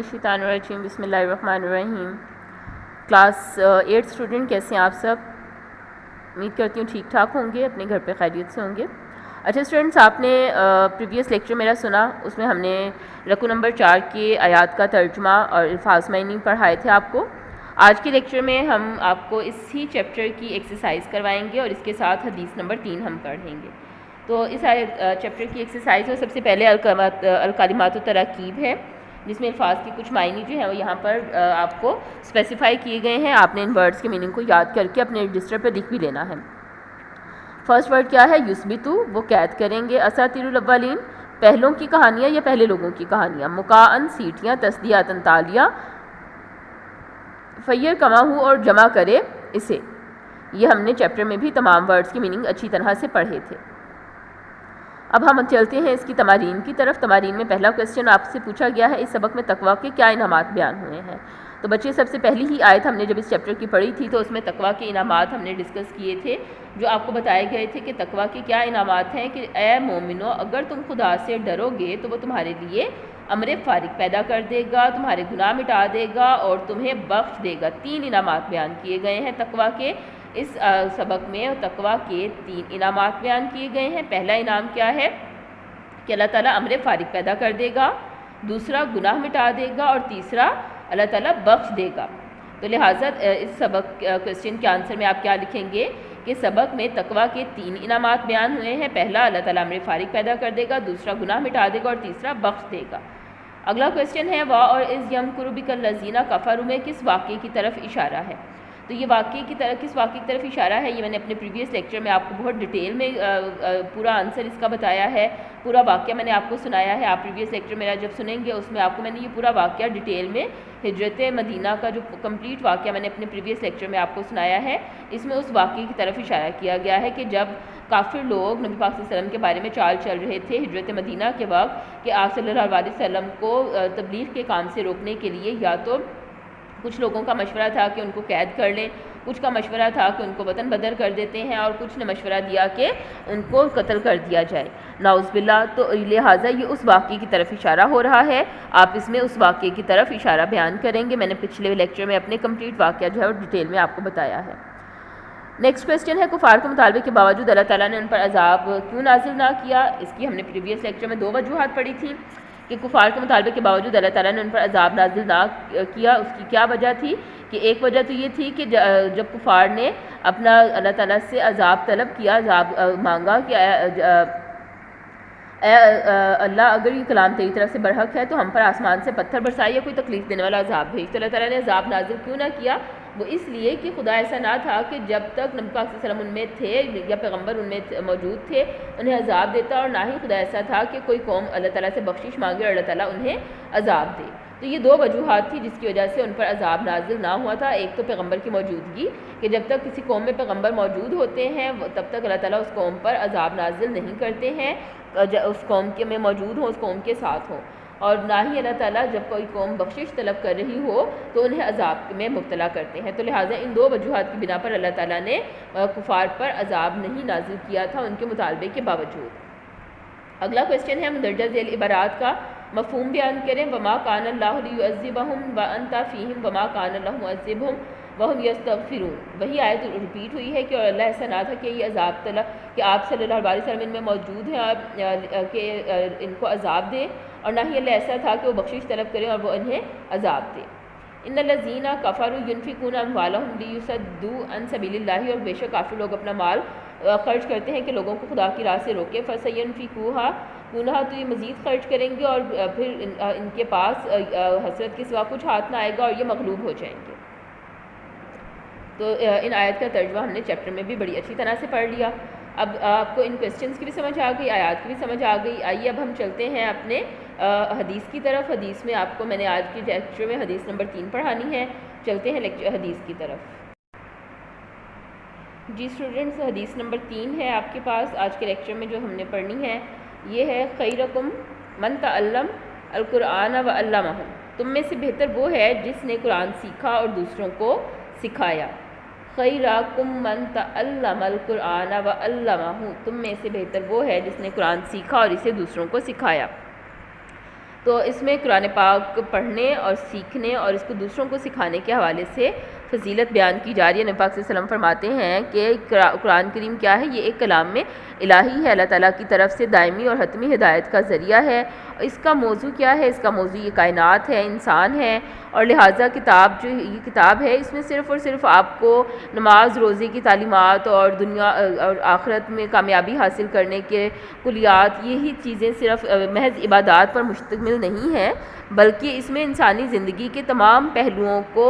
الشیطان الرجیم بسم اللہ الرحمن الرحیم۔ کلاس 8 اسٹوڈنٹ کیسے ہیں آپ سب؟ امید کرتی ہوں ٹھیک ٹھاک ہوں گے، اپنے گھر پہ خیریت سے ہوں گے۔ اچھا اسٹوڈنٹس، آپ نے پریویس لیکچر میرا سنا، اس میں ہم نے رقو نمبر 4 کی آیات کا ترجمہ اور الفاظ معنی پڑھائے تھے آپ کو۔ آج کے لیکچر میں ہم آپ کو اسی چیپٹر کی ایکسرسائز کروائیں گے اور اس کے ساتھ حدیث نمبر 3 ہم پڑھیں گے۔ تو اس چیپٹر کی ایکسرسائز میں سب سے پہلے الکلمات التراکیب ہے، جس میں الفاظ کی کچھ معنی جو ہیں وہ یہاں پر آپ کو اسپیسیفائی کیے گئے ہیں۔ آپ نے ان ورڈز کے میننگ کو یاد کر کے اپنے رجسٹر پہ لکھ بھی لینا ہے۔ فرسٹ ورڈ کیا ہے؟ یثبتو، وہ قید کریں گے۔ اساطیر الاولین، پہلوں کی کہانیاں یا پہلے لوگوں کی کہانیاں۔ مکاءن، سیٹیاں۔ تصدیعۃ، تالیاں۔ فیر کما ہو، اور جمع کرے اسے۔ یہ ہم نے چیپٹر میں بھی تمام ورڈز کی میننگ اچھی طرح سے پڑھے تھے۔ اب ہم چلتے ہیں اس کی تمارین کی طرف۔ تمارین میں پہلا کویسچن آپ سے پوچھا گیا ہے، اس سبق میں تقویٰ کے کیا انعامات بیان ہوئے ہیں؟ تو بچے، سب سے پہلی ہی آیت ہم نے جب اس چیپٹر کی پڑھی تھی تو اس میں تقویٰ کے انعامات ہم نے ڈسکس کیے تھے، جو آپ کو بتائے گئے تھے کہ تقویٰ کے کیا انعامات ہیں کہ اے مومنو، اگر تم خدا سے ڈرو گے تو وہ تمہارے لیے امر فارغ پیدا کر دے گا، تمہارے گناہ مٹا دے گا اور تمہیں بخش دے گا۔ 3 انعامات بیان کیے گئے ہیں تقویٰ کے۔ اس سبق میں تقویٰ کے 3 انعامات بیان کیے گئے ہیں۔ پہلا انعام کیا ہے کہ اللہ تعالیٰ امر فارغ پیدا کر دے گا، دوسرا گناہ مٹا دے گا، اور تیسرا اللہ تعالیٰ بخش دے گا۔ تو لہٰذا اس سبق کویسچن کے آنسر میں آپ کیا لکھیں گے کہ سبق میں تقویٰ کے 3 انعامات بیان ہوئے ہیں۔ پہلا اللہ تعالیٰ امر فارغ پیدا کر دے گا، دوسرا گناہ مٹا دے گا، اور تیسرا بخش دے گا۔ اگلا کویسچن ہے وا اور از یمکر بک الذین کفروا میں کس واقعے کی طرف اشارہ ہے؟ تو یہ واقعے کی طرف، کس واقعے کی طرف اشارہ ہے، یہ میں نے اپنے پریویس لیکچر میں آپ کو بہت ڈیٹیل میں پورا آنسر اس کا بتایا ہے، پورا واقعہ میں نے آپ کو سنایا ہے۔ آپ پریویس لیکچر میرا جب سنیں گے اس میں آپ کو میں نے یہ پورا واقعہ ڈیٹیل میں ہجرت مدینہ کا جو کمپلیٹ واقعہ میں نے اپنے پریویس لیکچر میں آپ کو سنایا ہے، اس میں اس واقعے کی طرف اشارہ کیا گیا ہے کہ جب کافر لوگ نبی پاک صلی اللہ علیہ وسلم کے بارے میں چال چل رہے تھے ہجرت مدینہ کے وقت کہ آپ صلی اللہ علیہ وسلم کو تبلیغ کے کام سے روکنے کے لیے یا تو کچھ لوگوں کا مشورہ تھا کہ ان کو قید کر لیں، کچھ کا مشورہ تھا کہ ان کو وطن بدر کر دیتے ہیں، اور کچھ نے مشورہ دیا کہ ان کو قتل کر دیا جائے، نعوذ باللہ۔ تو لہٰذا یہ اس واقعے کی طرف اشارہ ہو رہا ہے۔ آپ اس میں اس واقعے کی طرف اشارہ بیان کریں گے۔ میں نے پچھلے لیکچر میں اپنے کمپلیٹ واقعہ جو ہے وہ ڈیٹیل میں آپ کو بتایا ہے۔ نیکسٹ کویسچن ہے کفار کے مطالبے کے باوجود اللہ تعالیٰ نے ان پر عذاب کیوں نازل نہ کیا؟ اس کی ہم نے پریویس لیکچر میں 2 وجوہات پڑھی تھی کہ کفار کے مطالبے کے باوجود اللہ تعالیٰ نے ان پر عذاب نازل نہ کیا۔ اس کی کیا وجہ تھی کہ ایک وجہ تو یہ تھی کہ جب کفار نے اپنا اللہ تعالیٰ سے عذاب طلب کیا، عذاب مانگا کہ اے اللہ، اگر یہ کلام تیری طرف سے برحق ہے تو ہم پر آسمان سے پتھر برسائے یا کوئی تکلیف دینے والا عذاب بھیج۔ تو اللہ تعالیٰ نے عذاب نازل کیوں نہ کیا؟ وہ اس لیے کہ خدا ایسا نہ تھا کہ جب تک نبی پاک صلی اللہ علیہ وسلم ان میں تھے یا پیغمبر ان میں موجود تھے انہیں عذاب دیتا، اور نہ ہی خدا ایسا تھا کہ کوئی قوم اللہ تعالیٰ سے بخشش مانگے اور اللہ تعالیٰ انہیں عذاب دے۔ تو یہ 2 وجوہات تھی جس کی وجہ سے ان پر عذاب نازل نہ ہوا تھا۔ ایک تو پیغمبر کی موجودگی، کہ جب تک کسی قوم میں پیغمبر موجود ہوتے ہیں تب تک اللہ تعالیٰ اس قوم پر عذاب نازل نہیں کرتے ہیں، اس قوم کے میں موجود ہوں، اس قوم کے ساتھ ہوں، اور نہ ہی اللہ تعالیٰ جب کوئی قوم بخشش طلب کر رہی ہو تو انہیں عذاب میں مبتلا کرتے ہیں۔ تو لہٰذا ان 2 وجوہات کی بنا پر اللہ تعالیٰ نے کفار پر عذاب نہیں نازل کیا تھا ان کے مطالبے کے باوجود۔ اگلا کویسچن ہے مندرجہ ذیل عبارات کا مفہوم بیان کریں۔ وما کان اللہ لیعذبہم وانت فیہم وما کان اللہ معذبہم وہم یستغفرون۔ وہی آیت ریپیٹ ہوئی ہے کہ اور اللہ ایسا نہ تھا کہ یہ عذاب طلب کہ آپ صلی اللہ علیہ وسلم ان میں موجود ہیں کہ ان کو عذاب دے، اور نہ ہی اللہ ایسا تھا کہ وہ بخشش طلب کریں اور وہ انہیں عذاب دے۔ ان الذین کفروا ینفقون اموالہم لیصدوا عن سبیل اللہ، اور بے شک کافر لوگ اپنا مال خرچ کرتے ہیں کہ لوگوں کو خدا کی راہ سے روکے۔ فسینفقوہا، تو یہ مزید خرچ کریں گے اور پھر ان کے پاس حسرت کے سوا کچھ ہاتھ نہ آئے گا اور یہ مغلوب ہو جائیں گے۔ تو ان آیت کا ترجمہ ہم نے چیپٹر میں بھی بڑی اچھی طرح سے پڑھ لیا۔ اب آپ کو ان کویسچنس کی بھی سمجھ آ گئی، آیات کی بھی سمجھ آ گئی۔ آئیے اب ہم چلتے ہیں اپنے حدیث کی طرف۔ حدیث میں آپ کو میں نے آج کی لیکچر میں حدیث نمبر 3 پڑھانی ہے۔ چلتے ہیں حدیث کی طرف۔ جی اسٹوڈنٹس، حدیث نمبر 3 ہے آپ کے پاس آج کے لیکچر میں جو ہم نے پڑھنی ہے، یہ ہے خیرکم من تعلم القرآن وعلمہ، تم میں سے بہتر وہ ہے جس نے قرآن سیکھا اور دوسروں کو سکھایا۔ خیرکم من تعلم القرآن وعلمہ، تم میں سے بہتر وہ ہے جس نے قرآن سیکھا اور اسے دوسروں کو سکھایا۔ تو اس میں قرآن پاک پڑھنے اور سیکھنے اور اس کو دوسروں کو سکھانے کے حوالے سے فضیلت بیان کی جا رہی ہے۔ نبی پاک صلی اللہ علیہ وسلم فرماتے ہیں کہ قرآن کریم کیا ہے، یہ ایک کلام میں الہی ہے، اللہ تعالیٰ کی طرف سے دائمی اور حتمی ہدایت کا ذریعہ ہے۔ اس کا موضوع کیا ہے؟ اس کا موضوع یہ کائنات ہے، انسان ہے، اور لہٰذا جو یہ کتاب ہے اس میں صرف اور صرف آپ کو نماز روزے کی تعلیمات اور دنیا اور آخرت میں کامیابی حاصل کرنے کے کلیات، یہی چیزیں صرف محض عبادات پر مشتمل نہیں ہیں، بلکہ اس میں انسانی زندگی کے تمام پہلوؤں کو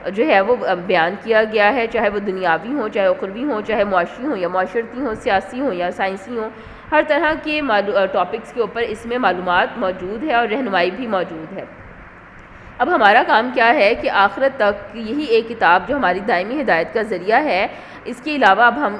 جو ہے وہ بیان کیا گیا ہے، چاہے وہ دنیاوی ہوں، چاہے اخروی ہوں، چاہے معاشی ہوں یا معاشرتی ہوں، سیاسی ہوں یا سائنسی ہوں، ہر طرح کے ٹاپکس کے اوپر اس میں معلومات موجود ہے اور رہنمائی بھی موجود ہے۔ اب ہمارا کام کیا ہے کہ آخرت تک یہی ایک کتاب جو ہماری دائمی ہدایت کا ذریعہ ہے، اس کے علاوہ اب ہم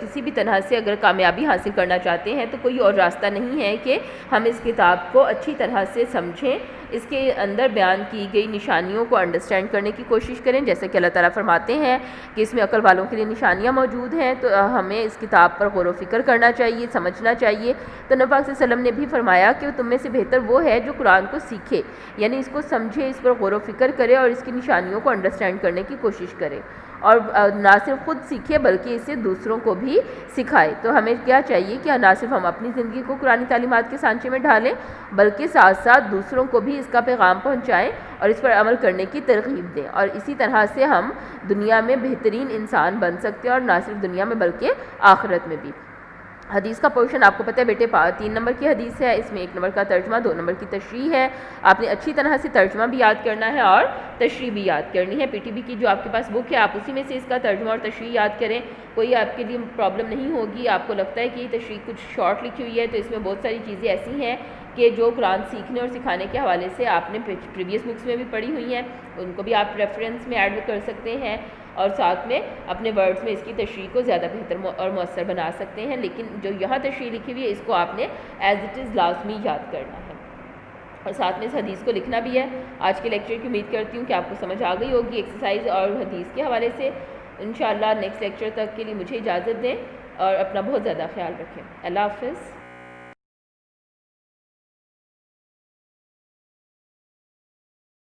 کسی بھی طرح سے اگر کامیابی حاصل کرنا چاہتے ہیں تو کوئی اور راستہ نہیں ہے کہ ہم اس کتاب کو اچھی طرح سے سمجھیں، اس کے اندر بیان کی گئی نشانیوں کو انڈرسٹینڈ کرنے کی کوشش کریں، جیسے کہ اللہ تعالیٰ فرماتے ہیں کہ اس میں عقل والوں کے لیے نشانیاں موجود ہیں، تو ہمیں اس کتاب پر غور و فکر کرنا چاہیے، سمجھنا چاہیے۔ تو نبی پاک صلی اللہ علیہ وسلم نے بھی فرمایا کہ تم میں سے بہتر وہ ہے جو قرآن کو سیکھے، یعنی اس کو سمجھے، اس پر غور و فکر کرے اور اس کی نشانیوں کو انڈرسٹینڈ کرنے کی کوشش کرے، اور نہ صرف خود سیکھے بلکہ اسے دوسروں کو بھی سکھائے۔ تو ہمیں کیا چاہیے کہ نہ صرف ہم اپنی زندگی کو قرآنی تعلیمات کے سانچے میں ڈھالیں، بلکہ ساتھ ساتھ دوسروں کو بھی اس کا پیغام پہنچائیں اور اس پر عمل کرنے کی ترغیب دیں، اور اسی طرح سے ہم دنیا میں بہترین انسان بن سکتے ہیں، اور نہ صرف دنیا میں بلکہ آخرت میں بھی۔ حدیث کا پورشن آپ کو پتہ ہے بیٹے 3 نمبر کی حدیث ہے، اس میں 1 نمبر کا ترجمہ، 2 نمبر کی تشریح ہے۔ آپ نے اچھی طرح سے ترجمہ بھی یاد کرنا ہے اور تشریح بھی یاد کرنی ہے۔ پی ٹی بی کی جو آپ کے پاس بک ہے آپ اسی میں سے اس کا ترجمہ اور تشریح یاد کریں، کوئی آپ کے لیے پرابلم نہیں ہوگی۔ آپ کو لگتا ہے کہ یہ تشریح کچھ شارٹ لکھی ہوئی ہے تو اس میں بہت ساری چیزیں ایسی ہیں کہ جو قرآن سیکھنے اور سکھانے کے حوالے سے آپ نے پریویس بکس میں بھی پڑھی ہوئی ہیں، ان کو بھی آپ ریفرنس میں ایڈ کر سکتے ہیں، اور ساتھ میں اپنے ورڈز میں اس کی تشریح کو زیادہ بہتر اور مؤثر بنا سکتے ہیں۔ لیکن جو یہاں تشریح لکھی ہوئی ہے اس کو آپ نے ایز اٹ از لازمی یاد کرنا ہے، اور ساتھ میں اس حدیث کو لکھنا بھی ہے۔ آج کے لیکچر کی امید کرتی ہوں کہ آپ کو سمجھ آ گئی ہوگی ایکسرسائز اور حدیث کے حوالے سے۔ انشاءاللہ نیکسٹ لیکچر تک کے لیے مجھے اجازت دیں اور اپنا بہت زیادہ خیال رکھیں۔ اللہ حافظ۔